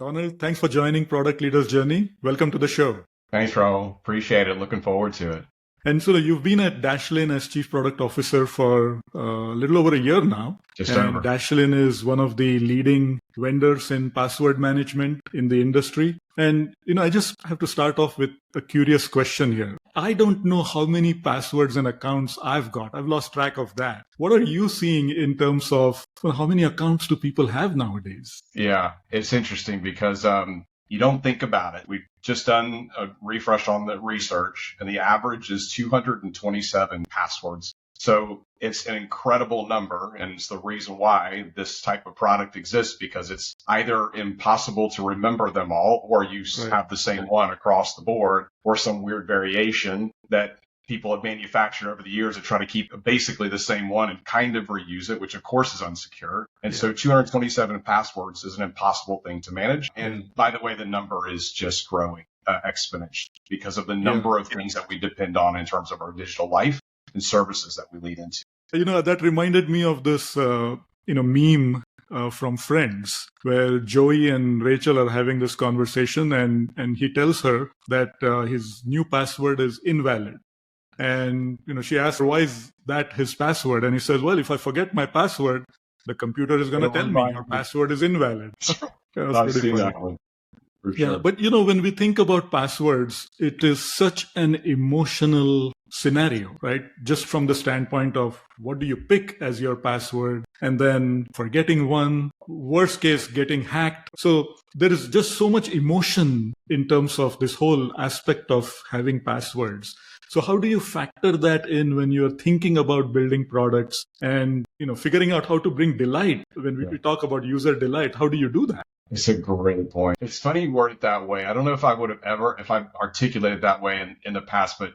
Donald, thanks for joining Product Leaders Journey. Welcome to the show. Thanks, Rahul. Appreciate it. Looking forward to it. And so you've been at Dashlane as Chief Product Officer for a little over a year now. Just and over. Dashlane is one of the leading vendors in password management in the industry. And, I just have to start off with a curious question here. I don't know how many passwords and accounts I've got. I've lost track of that. What are you seeing in terms of how many accounts do people have nowadays? Yeah, it's interesting because you don't think about it. We've just done a refresh on the research, and the average is 227 passwords. So it's an incredible number, and it's the reason why this type of product exists, because it's either impossible to remember them all, or you have the same one across the board, or some weird variation that people have manufactured over the years to try to keep basically the same one and kind of reuse it, which of course is unsecure. And so 227 passwords is an impossible thing to manage. And by the way, the number is just growing exponentially because of the number of things that we depend on in terms of our digital life and services that we lead into. That reminded me of this, meme from Friends, where Joey and Rachel are having this conversation, and he tells her that his new password is invalid. And, she asks, why is that his password? And he says, well, if I forget my password, the computer is going to tell me your password is invalid. I've seen that one. For sure. Yeah, but when we think about passwords, it is such an emotional scenario, right? Just from the standpoint of what do you pick as your password, and then forgetting one, worst case, getting hacked. So there is just so much emotion in terms of this whole aspect of having passwords. So how do you factor that in when you're thinking about building products and, figuring out how to bring delight? When we talk about user delight, how do you do that? It's a great point. It's funny you word it that way. I don't know if I would have ever, if I articulated that way in the past, but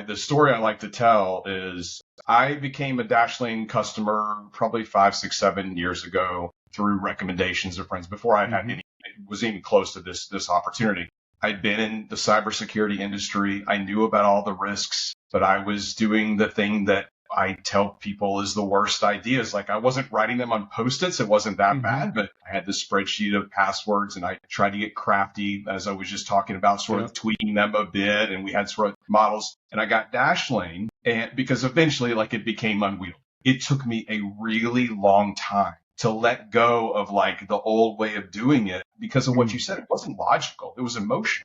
the story I like to tell is I became a Dashlane customer probably 5, 6, 7 years ago through recommendations of friends before I had was even close to this opportunity. I'd been in the cybersecurity industry. I knew about all the risks, but I was doing the thing that I tell people is the worst ideas. Like I wasn't writing them on Post-its. It wasn't that bad, but I had this spreadsheet of passwords and I tried to get crafty, as I was just talking about, sort of tweaking them a bit. And we had sort of models, and I got Dashlane, and because eventually it became unwieldy. It took me a really long time to let go of the old way of doing it because of what you said. It wasn't logical. It was emotional.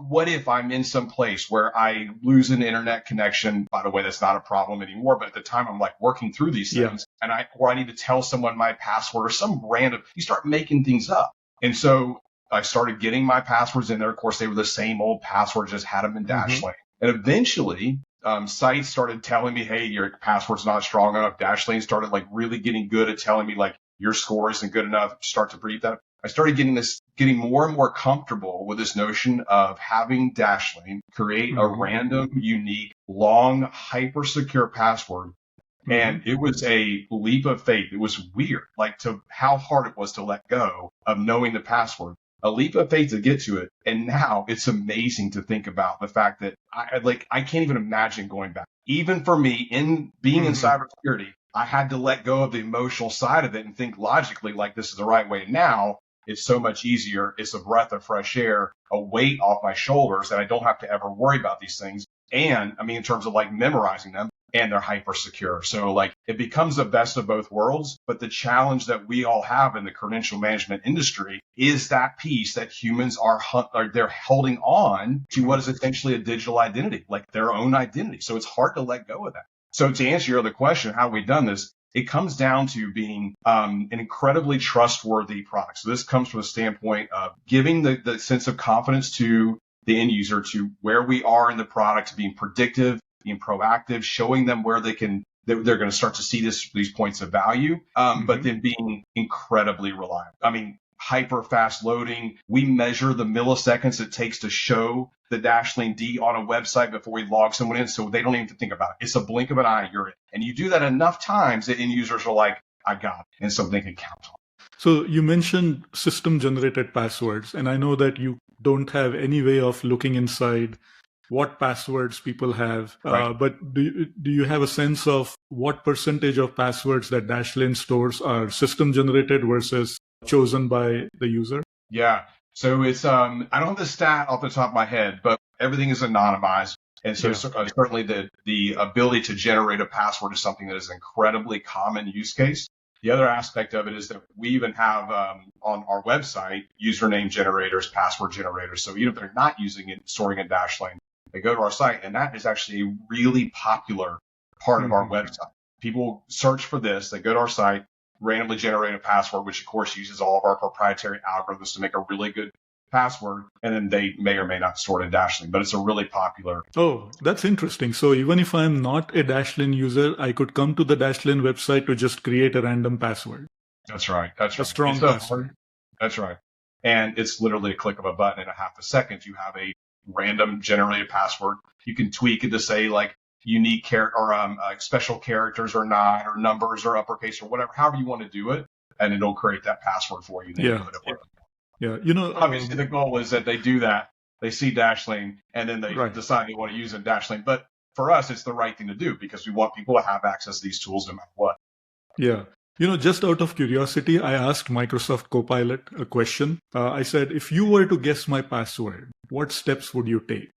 What if I'm in some place where I lose an internet connection? By the way, that's not a problem anymore. But at the time, I'm working through these things and I need to tell someone my password or some random, you start making things up. And so I started getting my passwords in there. Of course, they were the same old passwords, just had them in Dashlane. And eventually, sites started telling me, hey, your password's not strong enough. Dashlane started really getting good at telling me your score isn't good enough. Start to breathe that. I started getting more and more comfortable with this notion of having Dashlane create a random, unique, long, hyper secure password. And it was a leap of faith. It was weird, to how hard it was to let go of knowing the password. A leap of faith to get to it. And now it's amazing to think about the fact that I can't even imagine going back. Even for me, in being in cybersecurity, I had to let go of the emotional side of it and think logically this is the right way. Now it's so much easier. It's a breath of fresh air, a weight off my shoulders that I don't have to ever worry about these things. And in terms of memorizing them, and they're hyper secure. So it becomes the best of both worlds. But the challenge that we all have in the credential management industry is that piece that humans they're holding on to what is essentially a digital identity, their own identity. So it's hard to let go of that. So to answer your other question, how have we done this? It comes down to being an incredibly trustworthy product. So this comes from a standpoint of giving the sense of confidence to the end user, to where we are in the product, being predictive, being proactive, showing them where they're going to start to see these points of value, but then being incredibly reliable. Hyper fast loading. We measure the milliseconds it takes to show the Dashlane D on a website before we log someone in, so they don't even have to think about it. It's a blink of an eye, you're in. And you do that enough times that end users are like, I got it. And so they can count on it. So you mentioned system-generated passwords, and I know that you don't have any way of looking inside what passwords people have, but do you have a sense of what percentage of passwords that Dashlane stores are system-generated versus chosen by the user? Yeah. So it's I don't have the stat off the top of my head, but everything is anonymized, and so Yeah. certainly the ability to generate a password is something that is an incredibly common use case. The other aspect of it is that we even have on our website username generators, password generators. So even if they're not using it, storing in Dashlane, they go to our site, and that is actually a really popular part of our Hmm. website. People search for this, they go to our site, randomly generate a password, which of course uses all of our proprietary algorithms to make a really good password, and then they may or may not store it in Dashlane, but it's a really popular. Oh, that's interesting. So even if I'm not a Dashlane user, I could come to the Dashlane website to just create a random password, That's right. That's a right. strong It's a password. That's right. And it's literally a click of a button in a half a second. You have a random generated password. You can tweak it to say like unique character or special characters or not, or numbers or uppercase or whatever, however you want to do it. And it'll create that password for you. Then you Yeah. put it where. Yeah. Obviously, the goal is that they do that. They see Dashlane and then they Right. decide they want to use it in Dashlane. But for us, it's the right thing to do because we want people to have access to these tools no matter what. Yeah. Just out of curiosity, I asked Microsoft Copilot a question. I said, if you were to guess my password, what steps would you take?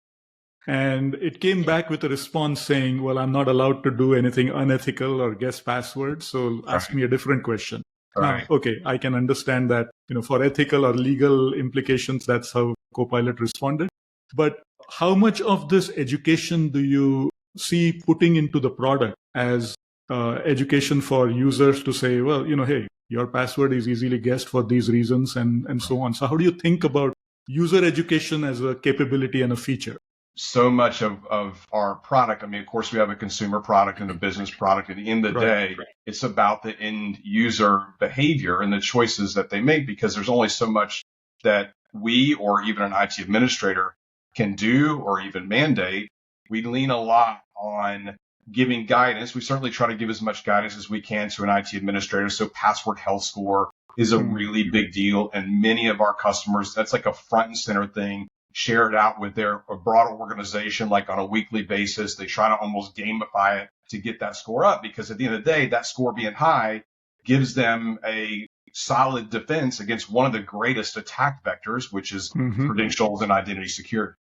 And it came back with a response saying, well, I'm not allowed to do anything unethical or guess passwords. So ask Right. me a different question. Now, Right. okay, I can understand that, for ethical or legal implications, that's how Copilot responded. But how much of this education do you see putting into the product as education for users to say, well, hey, your password is easily guessed for these reasons and so on. So how do you think about user education as a capability and a feature? So much of our product. I mean, of course, we have a consumer product and a business product. At the end of the Right. day, it's about the end user behavior and the choices that they make because there's only so much that we or even an IT administrator can do or even mandate. We lean a lot on giving guidance. We certainly try to give as much guidance as we can to an IT administrator. So password health score is a Hmm. really big deal. And many of our customers, that's like a front and center thing, share it out with their broader organization, like on a weekly basis. They try to almost gamify it to get that score up because at the end of the day, that score being high gives them a solid defense against one of the greatest attack vectors, which is Hmm. credentials and identity security.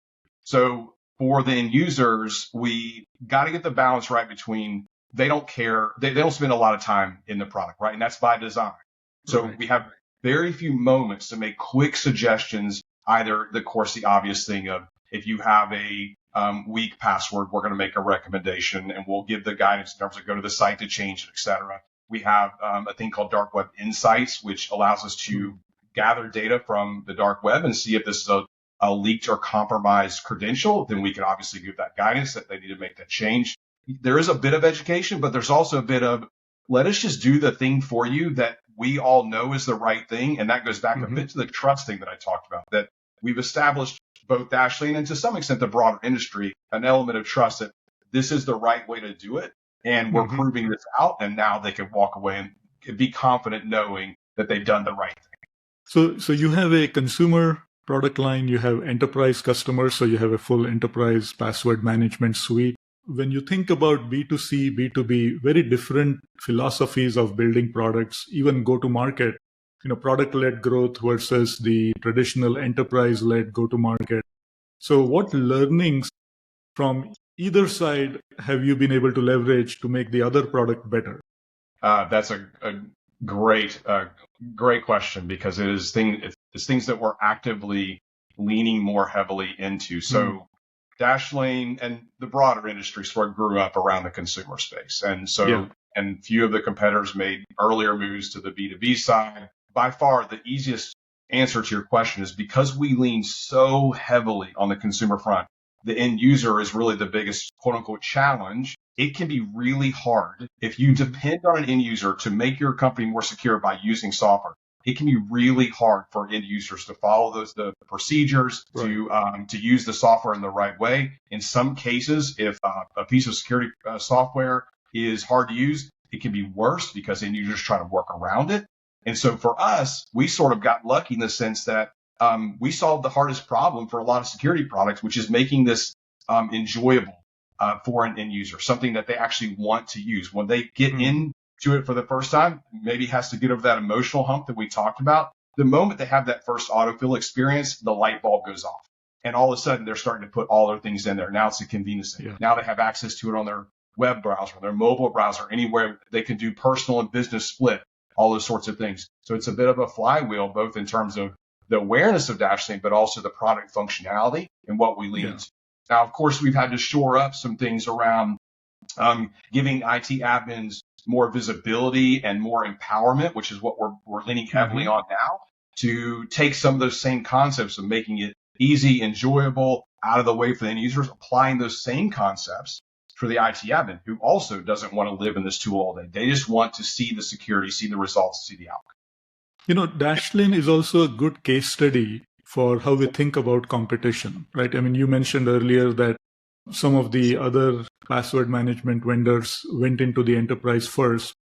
So for the end users, we got to get the balance right between they don't care, they don't spend a lot of time in the product, right? And that's by design. So Right. we have very few moments to make quick suggestions. Either, of course, the obvious thing of if you have a weak password, we're going to make a recommendation and we'll give the guidance in terms of go to the site to change it, et cetera. We have a thing called Dark Web Insights, which allows us to gather data from the dark web and see if this is a leaked or compromised credential. Then we can obviously give that guidance that they need to make that change. There is a bit of education, but there's also a bit of let us just do the thing for you that we all know is the right thing. And that goes back a Hmm. bit to the trusting that I talked about, that we've established both Dashlane and to some extent the broader industry, an element of trust that this is the right way to do it. And we're Hmm. proving this out. And now they can walk away and be confident knowing that they've done the right thing. So you have a consumer product line, you have enterprise customers, so you have a full enterprise password management suite. When you think about B2C, B2B, very different philosophies of building products, even go to market, product led growth versus the traditional enterprise led go to market. So, what learnings from either side have you been able to leverage to make the other product better? That's a great, great question because it's things that we're actively leaning more heavily into. Hmm. So Dashlane and the broader industry sort of grew up around the consumer space. And Yeah. so, and few of the competitors made earlier moves to the B2B side. By far, the easiest answer to your question is because we lean so heavily on the consumer front, the end user is really the biggest quote unquote challenge. It can be really hard if you Hmm. depend on an end user to make your company more secure by using software. It can be really hard for end users to follow the procedures Right. to use the software in the right way. In some cases, if a piece of security software is hard to use, it can be worse because end users try to work around it. And so for us, we sort of got lucky in the sense that we solved the hardest problem for a lot of security products, which is making this enjoyable for an end user, something that they actually want to use. When they get Hmm. into it for the first time, maybe has to get over that emotional hump that we talked about. The moment they have that first autofill experience, the light bulb goes off. And all of a sudden, they're starting to put all their things in there. Now it's a convenience thing. Yeah. Now they have access to it on their web browser, their mobile browser, anywhere they can do personal and business split, all those sorts of things. So it's a bit of a flywheel, both in terms of the awareness of Dashlane, but also the product functionality and what we lean into. Now, of course, we've had to shore up some things around giving IT admins more visibility and more empowerment, which is what we're leaning heavily on now, to take some of those same concepts of making it easy, enjoyable, out of the way for the end users, applying those same concepts for the IT admin who also doesn't want to live in this tool all day. They just want to see the security, see the results, see the outcome. Dashlane is also a good case study for how we think about competition, right? I mean, you mentioned earlier that some of the other password management vendors went into the enterprise first.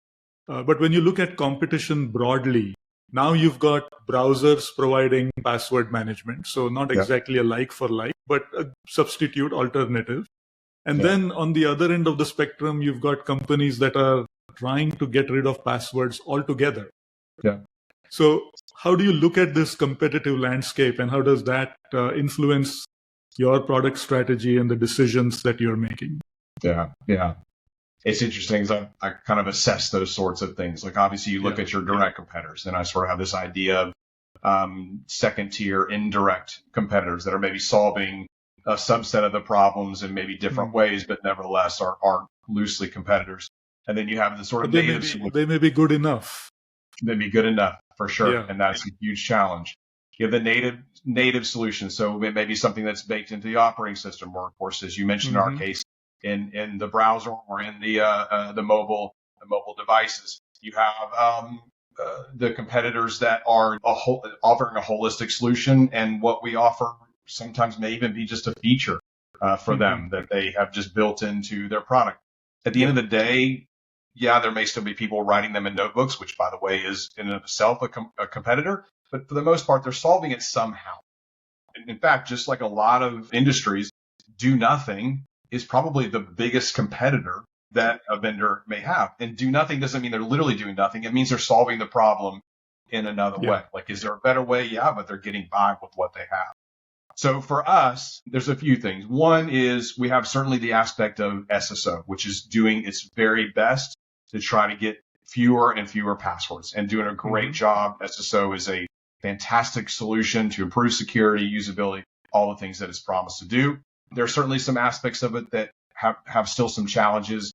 But when you look at competition broadly, now you've got browsers providing password management. So not exactly a like for like, but a substitute alternative. And then on the other end of the spectrum, you've got companies that are trying to get rid of passwords altogether. Yeah. So how do you look at this competitive landscape, and how does that influence your product strategy and the decisions that you're making? Yeah. It's interesting because I kind of assess those sorts of things. Like obviously you look at your direct competitors, and I sort of have this idea of second tier indirect competitors that are maybe solving a subset of the problems in maybe different ways, but nevertheless are loosely competitors. And then you have the sort of they may be good enough. They'd be good enough for sure. And that's a huge challenge. You have the native solution. So it may be something that's baked into the operating system, or of course, as you mentioned in our case, in the browser or in the mobile devices. You have the competitors that are offering a holistic solution, and what we offer sometimes may even be just a feature for them that they have just built into their product. At the end of the day, there may still be people writing them in notebooks, which, by the way, is in and of itself a competitor. But for the most part, they're solving it somehow. And in fact, just like a lot of industries, do nothing is probably the biggest competitor that a vendor may have. And do nothing doesn't mean they're literally doing nothing. It means they're solving the problem in another way. Like, is there a better way? Yeah, but they're getting by with what they have. So for us, there's a few things. One is we have certainly the aspect of SSO, which is doing its very best to try to get fewer and fewer passwords and doing a great job. SSO is a fantastic solution to improve security, usability, all the things that it's promised to do. There are certainly some aspects of it that have still some challenges.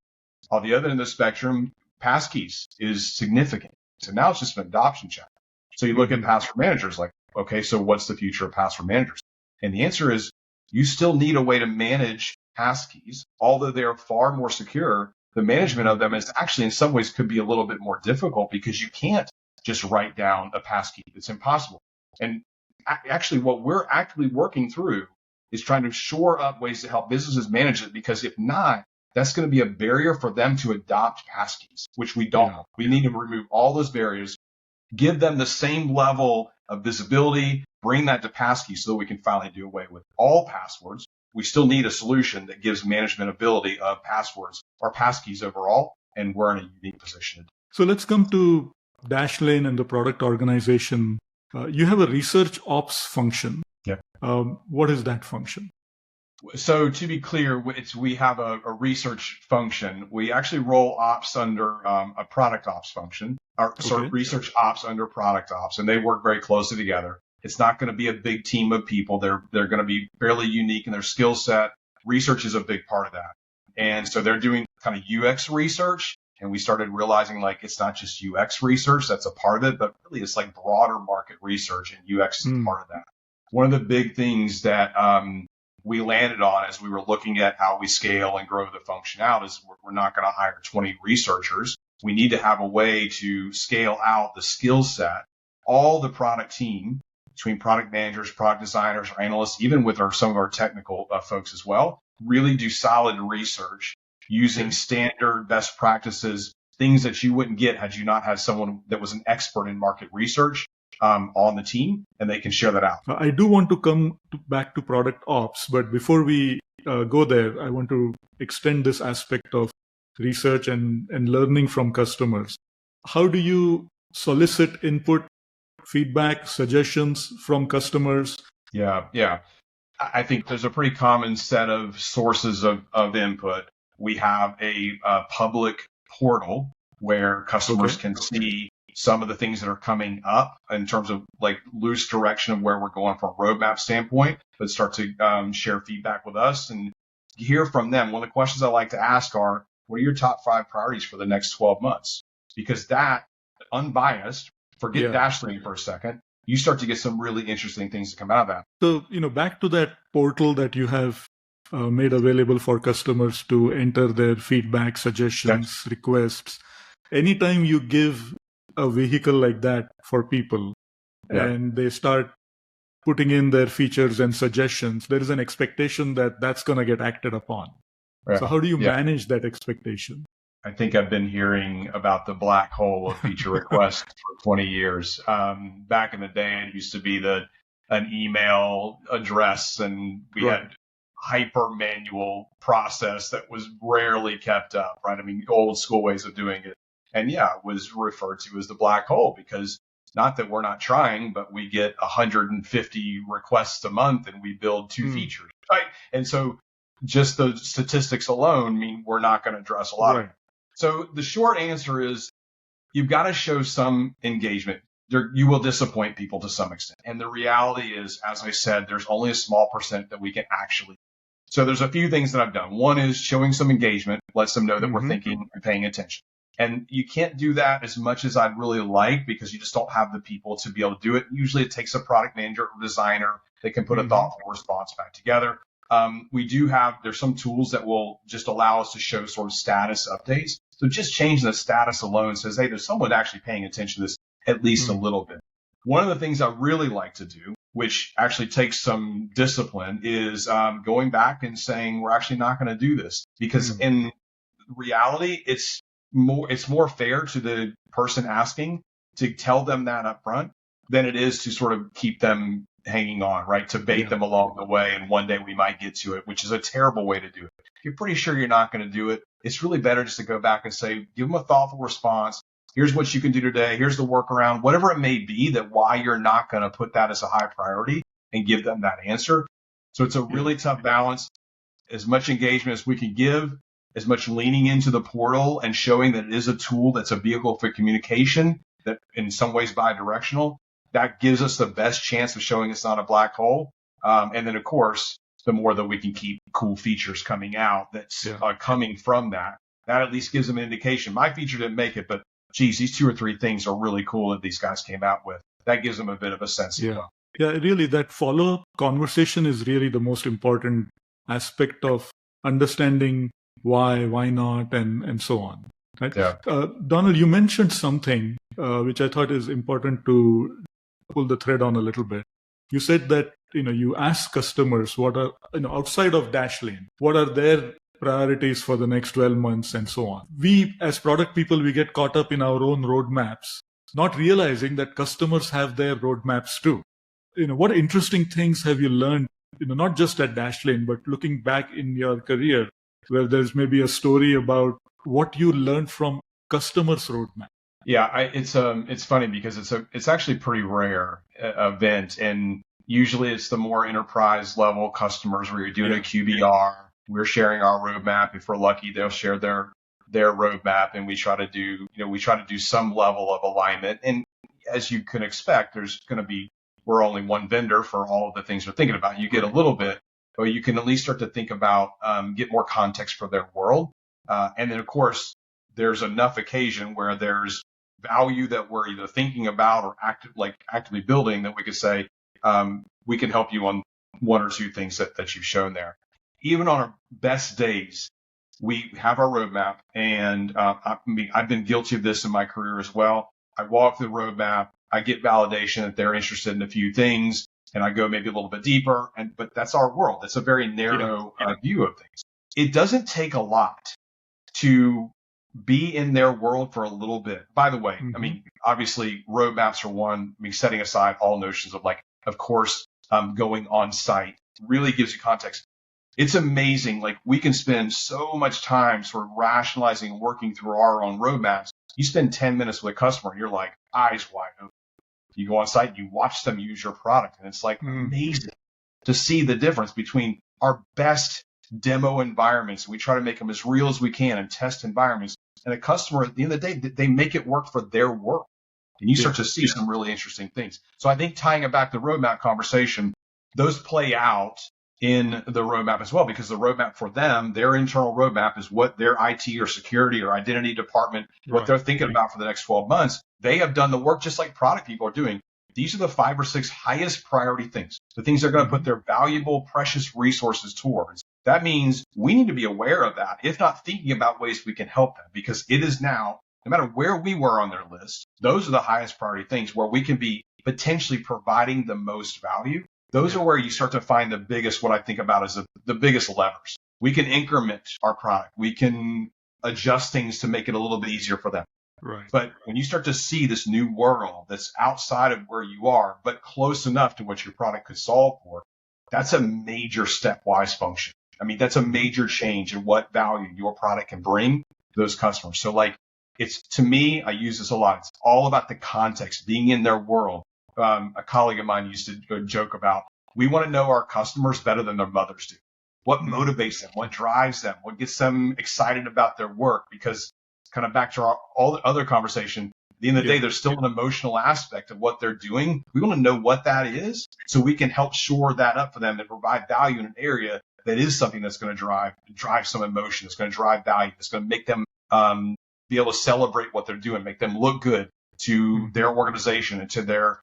On the other end of the spectrum, passkeys is significant. So now it's just an adoption challenge. So you look at password managers like, okay, so what's the future of password managers? And the answer is you still need a way to manage passkeys. Although they are far more secure, the management of them is actually in some ways could be a little bit more difficult because you can't just write down a passkey. It's impossible. And actually what we're actively working through is trying to shore up ways to help businesses manage it, because if not, that's going to be a barrier for them to adopt passkeys, which we don't. We need to remove all those barriers, give them the same level of visibility, bring that to passkeys so that we can finally do away with all passwords. We still need a solution that gives management ability of passwords or passkeys overall, and we're in a unique position. So let's come to Dashlane and the product organization. You have a research ops function. What is that function? So to be clear, we have a research function. We actually roll ops under a product ops function, research ops under product ops, and they work very closely together. It's not going to be a big team of people. They're going to be fairly unique in their skill set. Research is a big part of that. And so they're doing kind of UX research. And we started realizing like it's not just UX research, that's a part of it, but really it's like broader market research, and UX is part of that. One of the big things that we landed on as we were looking at how we scale and grow the function out is we're not going to hire 20 researchers. We need to have a way to scale out the skill set. All the product team, between product managers, product designers, or analysts, even with some of our technical folks as well, really do solid research using standard best practices, things that you wouldn't get had you not had someone that was an expert in market research on the team, and they can share that out. I do want to come back to product ops, but before we go there, I want to extend this aspect of research and learning from customers. How do you solicit input feedback, suggestions from customers? Yeah, yeah. I think there's a pretty common set of sources of input. We have a public portal where customers Okay. can see some of the things that are coming up in terms of like loose direction of where we're going from a roadmap standpoint, but start to share feedback with us and hear from them. One of the questions I like to ask are, what are your top 5 priorities for the next 12 months? Because that, unbiased, forget Yeah. Dashlane for a second, you start to get some really interesting things to come out of that. So, back to that portal that you have made available for customers to enter their feedback, suggestions, requests. Anytime you give a vehicle like that for people Yeah. and they start putting in their features and suggestions, there is an expectation that that's going to get acted upon. Yeah. So how do you Yeah. manage that expectation? I think I've been hearing about the black hole of feature requests for 20 years. Back in the day, it used to be an email address, and we had hyper manual process that was rarely kept up, right? I mean, old school ways of doing it. And yeah, it was referred to as the black hole because not that we're not trying, but we get 150 requests a month and we build 2 features, right? And so just the statistics alone mean we're not going to address a lot of it. So the short answer is you've got to show some engagement. You will disappoint people to some extent. And the reality is, as I said, there's only a small percent that we can actually. So there's a few things that I've done. One is showing some engagement, lets them know that we're thinking and paying attention. And you can't do that as much as I'd really like because you just don't have the people to be able to do it. Usually it takes a product manager or designer that can put a thoughtful response back together. There's some tools that will just allow us to show sort of status updates. So just changing the status alone says, hey, there's someone actually paying attention to this at least a little bit. One of the things I really like to do, which actually takes some discipline, is going back and saying, we're actually not going to do this because in reality, it's more fair to the person asking to tell them that up front than it is to sort of keep them hanging on, right? To bait them along the way. And one day we might get to it, which is a terrible way to do it. If you're pretty sure you're not going to do it, it's really better just to go back and say, give them a thoughtful response. Here's what you can do today. Here's the workaround, whatever it may be, that why you're not going to put that as a high priority and give them that answer. So it's a really tough balance. As much engagement as we can give, as much leaning into the portal and showing that it is a tool that's a vehicle for communication that in some ways bi-directional, that gives us the best chance of showing it's not a black hole. And then, of course, the more that we can keep cool features coming out that's coming from that at least gives them an indication. My feature didn't make it, but geez, these 2 or 3 things are really cool that these guys came out with. That gives them a bit of a sense. Yeah, really, that follow-up conversation is really the most important aspect of understanding why not, and so on. Right? Yeah. Donald, you mentioned something which I thought is important to pull the thread on a little bit. You said that you ask customers what are outside of Dashlane, what are their priorities for the next 12 months and so on. We as product people, we get caught up in our own roadmaps, not realizing that customers have their roadmaps too. What interesting things have you learned, not just at Dashlane, but looking back in your career, where there's maybe a story about what you learned from customers' roadmap? Yeah, it's funny because it's actually pretty rare event, and usually it's the more enterprise level customers where you're doing a QBR. We're sharing our roadmap. If we're lucky, they'll share their roadmap, and we try to do some level of alignment. And as you can expect, we're only one vendor for all of the things we're thinking about. You get a little bit, but you can at least start to think about, get more context for their world. And then of course, there's enough occasion where there's value that we're either thinking about or actively building that we could say, we can help you on 1 or 2 things that you've shown there. Even on our best days, we have our roadmap, and I've been guilty of this in my career as well. I walk through the roadmap, I get validation that they're interested in a few things, and I go maybe a little bit deeper. But that's our world. It's a very narrow view of things. It doesn't take a lot to be in their world for a little bit. By the way, I mean, obviously roadmaps are one. I mean, setting aside all notions of of course, going on site really gives you context. It's amazing. We can spend so much time sort of rationalizing and working through our own roadmaps. You spend 10 minutes with a customer and you're like eyes wide open. You go on site, you watch them use your product, and it's like amazing to see the difference between our best demo environments. We try to make them as real as we can and test environments. And a customer, at the end of the day, they make it work for their work. And you start to see some really interesting things. So I think tying it back to the roadmap conversation, those play out in the roadmap as well, because the roadmap for them, their internal roadmap is what their IT or security or identity department, what they're thinking about for the next 12 months. They have done the work just like product people are doing. These are the 5 or 6 highest priority things, the things they're going to put their valuable, precious resources towards. That means we need to be aware of that, if not thinking about ways we can help them, because it is now, no matter where we were on their list, those are the highest priority things where we can be potentially providing the most value. Those are where you start to find the biggest, what I think about as the biggest levers. We can increment our product. We can adjust things to make it a little bit easier for them. Right. But when you start to see this new world that's outside of where you are, but close enough to what your product could solve for, that's a major stepwise function. I mean, that's a major change in what value your product can bring to those customers. So like, it's, to me, I use this a lot. It's all about the context, being in their world. A colleague of mine used to joke about, we want to know our customers better than their mothers do. What motivates them? What drives them? What gets them excited about their work? Because kind of back to all the other conversation, at the end of the day, there's still an emotional aspect of what they're doing. We want to know what that is so we can help shore that up for them and provide value in an area that is something that's going to drive some emotion. It's going to drive value. It's going to make them be able to celebrate what they're doing, make them look good to their organization and to their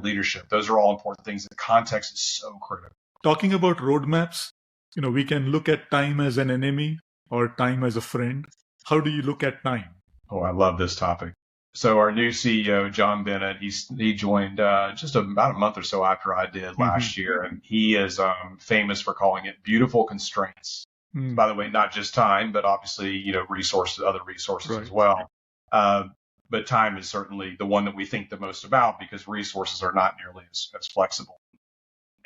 leadership. Those are all important things. The context is so critical. Talking about roadmaps, we can look at time as an enemy or time as a friend. How do you look at time? Oh, I love this topic. So our new CEO, John Bennett, he joined just about a month or so after I did last year, and he is famous for calling it beautiful constraints. By the way, not just time, but obviously, resources, other resources as well. But time is certainly the one that we think the most about because resources are not nearly as flexible.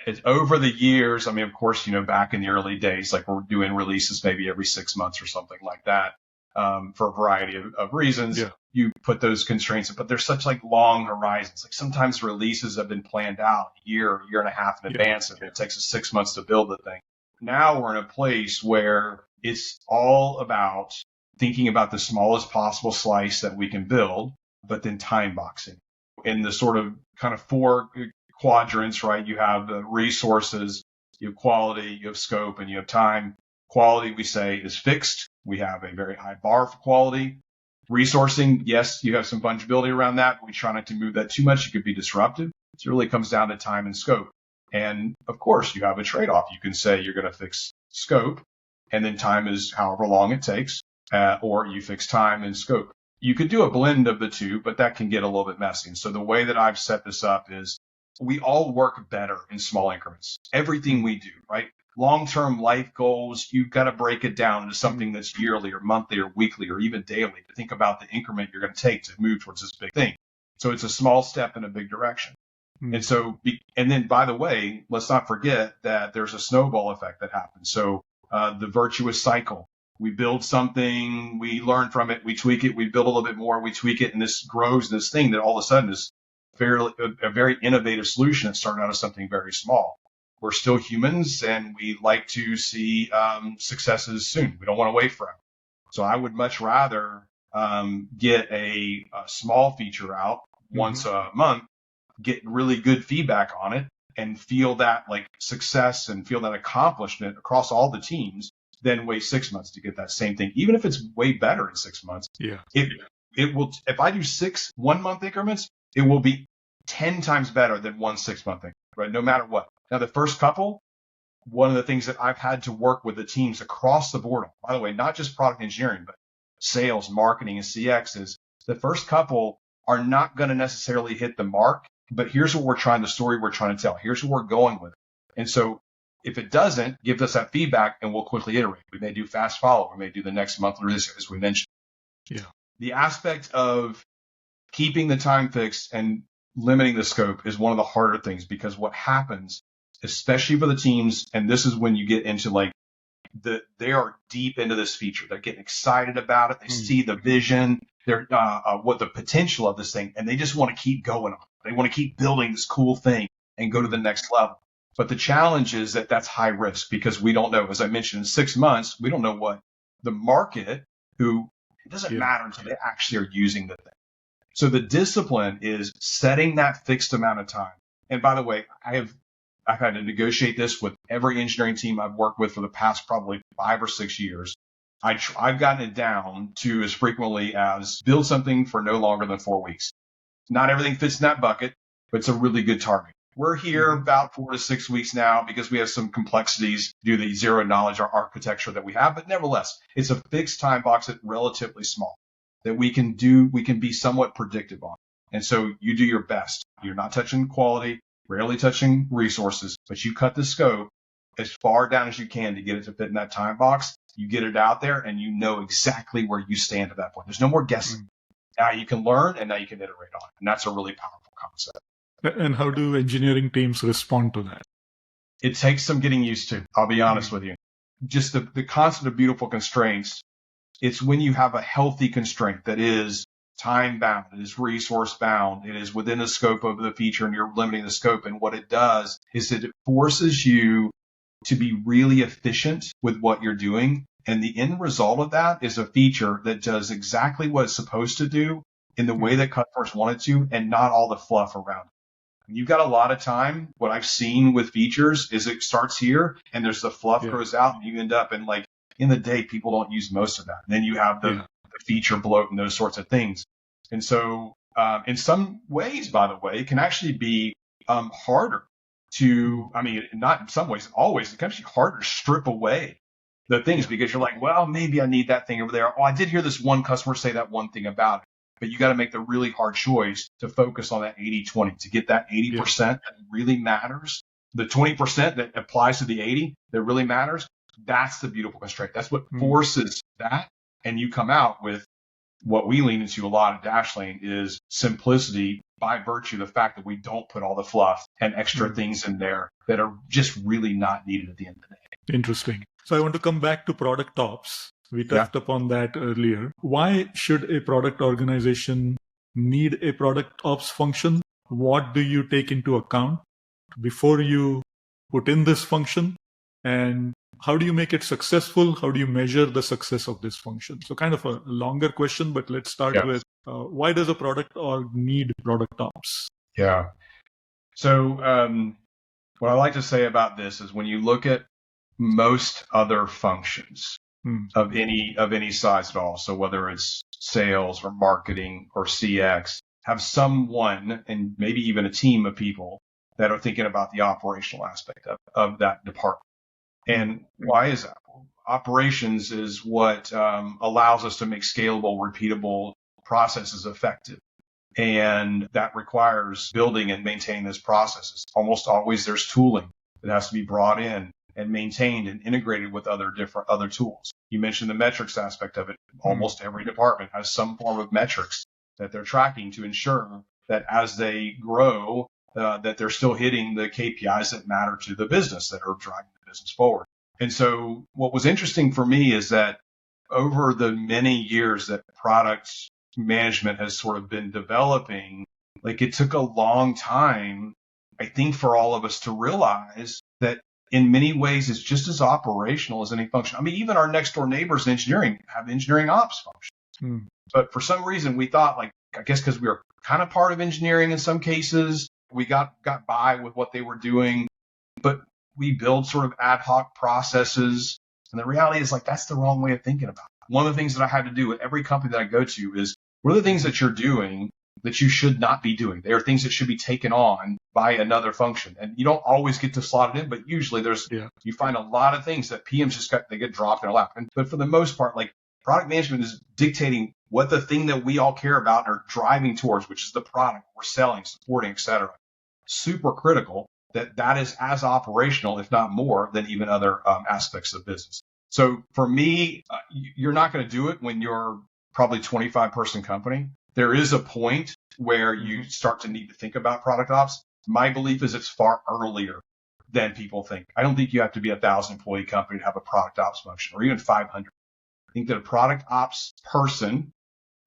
It's over the years. I mean, of course, back in the early days, like we're doing releases maybe every 6 months or something like that. For a variety of reasons, you put those constraints, but there's such like long horizons. Like sometimes releases have been planned out a year and a half in advance, and it takes us 6 months to build the thing. Now we're in a place where it's all about thinking about the smallest possible slice that we can build, but then time boxing in the sort of kind of 4 quadrants, right? You have the resources, you have quality, you have scope, and you have time. Quality, we say, is fixed. We have a very high bar for quality. Resourcing, yes, you have some fungibility around that, but we try not to move that too much. It could be disruptive. So it really comes down to time and scope. And of course, you have a trade-off. You can say you're going to fix scope, and then time is however long it takes, or you fix time and scope. You could do a blend of the two, but that can get a little bit messy. And so the way that I've set this up is we all work better in small increments. Everything we do, right? Long-term life goals, you've got to break it down into something that's yearly or monthly or weekly or even daily to think about the increment you're going to take to move towards this big thing. So it's a small step in a big direction. And so, and then by the way, let's not forget that there's a snowball effect that happens. So the virtuous cycle, we build something, we learn from it, we tweak it, we build a little bit more, we tweak it, and this grows this thing that all of a sudden is a very innovative solution that started out as something very small. We're still humans and we like to see successes soon. We don't want to wait forever. So I would much rather get a small feature out once a month, get really good feedback on it, and feel that like success and feel that accomplishment across all the teams, then wait 6 months to get that same thing. Even if it's way better in 6 months, it will. If I do 6 1-month increments, it will be 10 times better than 1 6-month increment, right? No matter what. Now, the first couple, one of the things that I've had to work with the teams across the board, by the way, not just product engineering, but sales, marketing, and CX, is the first couple are not going to necessarily hit the mark, but here's what the story we're trying to tell. Here's what we're going with. And so if it doesn't, give us that feedback and we'll quickly iterate. We may do fast follow. We may do the next month release, as we mentioned. Yeah. The aspect of keeping the time fixed and limiting the scope is one of the harder things, because what happens, especially for the teams, and this is when you get into like they are deep into this feature. They're getting excited about it. They see the vision, they're what the potential of this thing, and they just want to keep going on. They want to keep building this cool thing and go to the next level. But the challenge is that that's high risk because we don't know, as I mentioned, in 6 months, we don't know what the market, who it doesn't matter until they actually are using the thing. So the discipline is setting that fixed amount of time. And by the way, I've had to negotiate this with every engineering team I've worked with for the past probably 5 or 6 years. I've gotten it down to as frequently as build something for no longer than 4 weeks. Not everything fits in that bucket, but it's a really good target. We're here about 4 to 6 weeks now because we have some complexities due to the zero knowledge or architecture that we have. But nevertheless, it's a fixed time box that's relatively small that we can be somewhat predictive on. And so you do your best. You're not touching quality, rarely touching resources, but you cut the scope as far down as you can to get it to fit in that time box. You get it out there and you know exactly where you stand at that point. There's no more guessing. Now you can learn and now you can iterate on it. And that's a really powerful concept. And how do engineering teams respond to that? It takes some getting used to, I'll be honest with you. Just the concept of beautiful constraints. It's when you have a healthy constraint that is time bound, it is resource bound, it is within the scope of the feature and you're limiting the scope. And what it does is that it forces you to be really efficient with what you're doing. And the end result of that is a feature that does exactly what it's supposed to do in the way that customers want it to and not all the fluff around it. When you've got a lot of time, what I've seen with features is it starts here and there's the fluff goes out and you end up in like in the day, people don't use most of that. And then you have the feature bloat and those sorts of things. And so in some ways, by the way, it can actually be harder to, I mean, not in some ways, always, it can actually harder to strip away the things because you're like, well, maybe I need that thing over there. Oh, I did hear this one customer say that one thing about it. But you got to make the really hard choice to focus on that 80-20 to get that 80% that really matters. The 20% that applies to the 80 that really matters. That's the beautiful constraint. That's what forces that. And you come out with what we lean into a lot at Dashlane is simplicity by virtue of the fact that we don't put all the fluff and extra things in there that are just really not needed at the end of the day. Interesting. So I want to come back to product ops. We touched upon that earlier. Why should a product organization need a product ops function? What do you take into account before you put in this function? And how do you make it successful? How do you measure the success of this function? So kind of a longer question, but let's start with why does a product org need product ops? Yeah. So what I like to say about this is when you look at most other functions of any size at all, so whether it's sales or marketing or CX, have someone and maybe even a team of people that are thinking about the operational aspect of that department. And why is that? Operations is what allows us to make scalable, repeatable processes effective. And that requires building and maintaining those processes. Almost always there's tooling that has to be brought in and maintained and integrated with other tools. You mentioned the metrics aspect of it. Almost every department has some form of metrics that they're tracking to ensure that as they grow, that they're still hitting the KPIs that matter to the business that are driving the business forward. And so what was interesting for me is that over the many years that product management has sort of been developing, like it took a long time, I think, for all of us to realize that in many ways it's just as operational as any function. I mean, even our next door neighbors in engineering have engineering ops functions. But for some reason we thought, like, I guess because we were kind of part of engineering in some cases, we got by with what they were doing, but we build sort of ad hoc processes. And the reality is, like, that's the wrong way of thinking about it. One of the things that I had to do with every company that I go to is, what are the things that you're doing that you should not be doing? There are things that should be taken on by another function. And you don't always get to slot it in, but usually you find a lot of things that PMs they get dropped in their lap. But for the most part, like, product management is dictating what the thing that we all care about are driving towards, which is the product we're selling, supporting, et cetera. Super critical that is as operational, if not more, than even other aspects of business. So for me, you're not going to do it when you're probably 25-person company. There is a point where you start to need to think about product ops. My belief is it's far earlier than people think. I don't think you have to be a 1,000-employee company to have a product ops function, or even 500. I think that a product ops person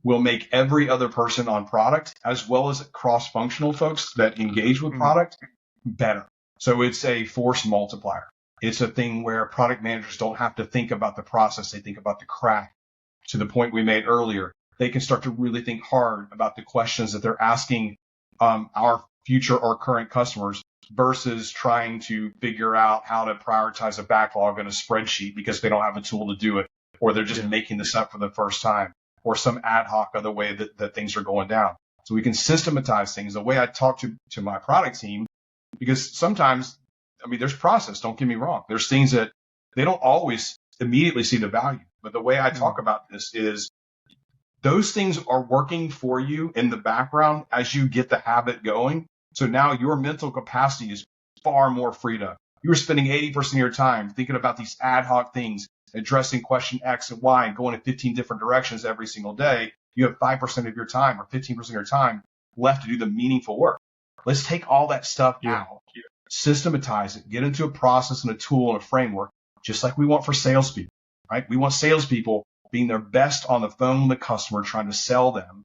will make every other person on product, as well as cross-functional folks that engage with product, better. So it's a force multiplier. It's a thing where product managers don't have to think about the process. They think about the craft. To the point we made earlier, they can start to really think hard about the questions that they're asking our future or current customers versus trying to figure out how to prioritize a backlog in a spreadsheet because they don't have a tool to do it, or they're just making this up for the first time, or some ad hoc other way that things are going down. So we can systematize things the way I talk to my product team, because sometimes, I mean, there's process, don't get me wrong. There's things that they don't always immediately see the value. But the way I talk about this is those things are working for you in the background as you get the habit going. So now your mental capacity is far more freed up. You were spending 80% of your time thinking about these ad hoc things, addressing question X and Y and going in 15 different directions every single day. You have 5% of your time or 15% of your time left to do the meaningful work. Let's take all that stuff out, systematize it, get into a process and a tool and a framework, just like we want for salespeople, right? We want salespeople being their best on the phone with the customer, trying to sell them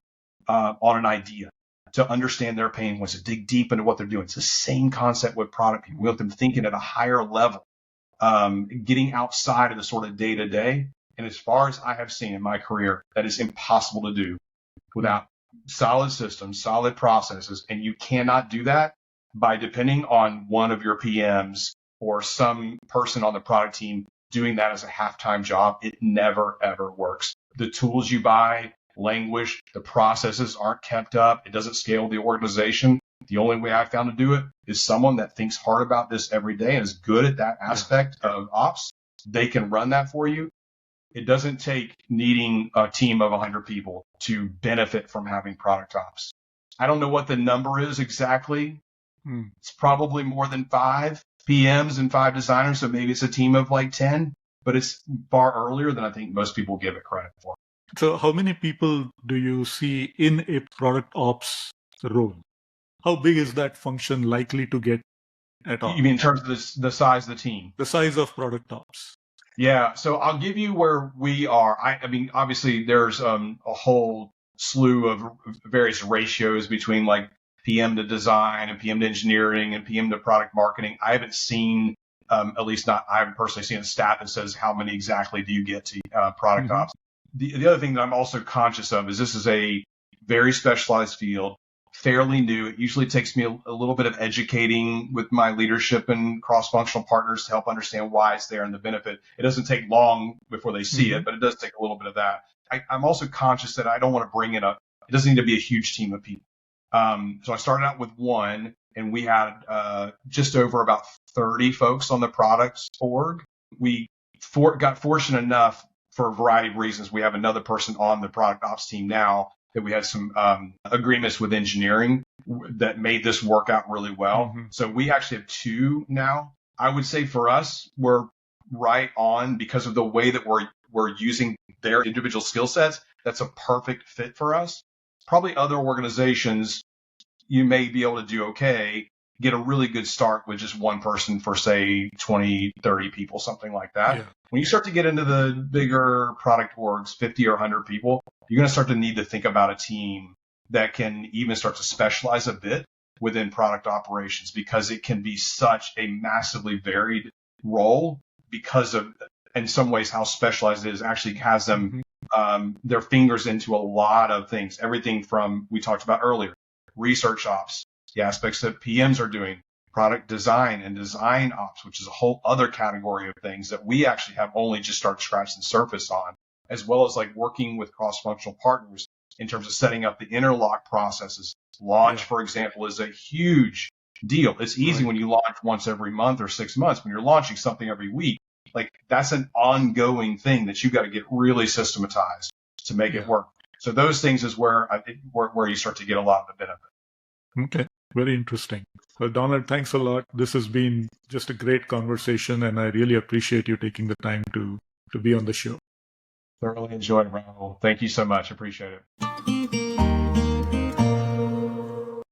on an idea, to understand their pain points, to dig deep into what they're doing. It's the same concept with product people. We want them thinking at a higher level, getting outside of the sort of day-to-day. And as far as I have seen in my career, that is impossible to do without solid systems, solid processes. And you cannot do that by depending on one of your PMs or some person on the product team doing that as a half-time job. It never, ever works. The tools you buy languish, the processes aren't kept up. It doesn't scale the organization. The only way I found to do it is someone that thinks hard about this every day and is good at that aspect of ops. They can run that for you. It doesn't take needing a team of 100 people to benefit from having product ops. I don't know what the number is exactly. It's probably more than 5 PMs and 5 designers. So maybe it's a team of like 10, but it's far earlier than I think most people give it credit for. So how many people do you see in a product ops role? How big is that function likely to get at all? You mean in terms of the size of the team? The size of product ops. Yeah. So I'll give you where we are. I mean, obviously there's a whole slew of various ratios between like PM to design and PM to engineering and PM to product marketing. I haven't seen, at least not, I haven't personally seen a stat that says how many exactly do you get to product ops. The other thing that I'm also conscious of is this is a very specialized field, fairly new. It usually takes me a little bit of educating with my leadership and cross-functional partners to help understand why it's there and the benefit. It doesn't take long before they see it, but it does take a little bit of that. I'm also conscious that I don't want to bring in it doesn't need to be a huge team of people. So I started out with 1, and we had just over about 30 folks on the products org. We got fortunate enough for a variety of reasons. We have another person on the product ops team now that we had some agreements with engineering that made this work out really well. So we actually have 2 now. I would say for us, we're right on because of the way that we're using their individual skill sets. That's a perfect fit for us. Probably other organizations, you may be able to do okay, get a really good start with just one person for say 20, 30 people, something like that. When you start to get into the bigger product orgs, 50 or 100 people, you're going to start to need to think about a team that can even start to specialize a bit within product operations, because it can be such a massively varied role because of, in some ways, how specialized it is actually has them their fingers into a lot of things. Everything from, we talked about earlier, research ops, the aspects that PMs are doing, product design and design ops, which is a whole other category of things that we actually have only just started scratching the surface on, as well as like working with cross-functional partners in terms of setting up the interlock processes. Launch, for example, is a huge deal. It's easy when you launch once every month or 6 months. When you're launching something every week, like that's an ongoing thing that you got to get really systematized to make it work. So those things is where you start to get a lot of the benefit. Okay. Very interesting. Well, Donald, thanks a lot. This has been just a great conversation, and I really appreciate you taking the time to be on the show. Thoroughly enjoyed it, Rahul. Thank you so much. Appreciate it.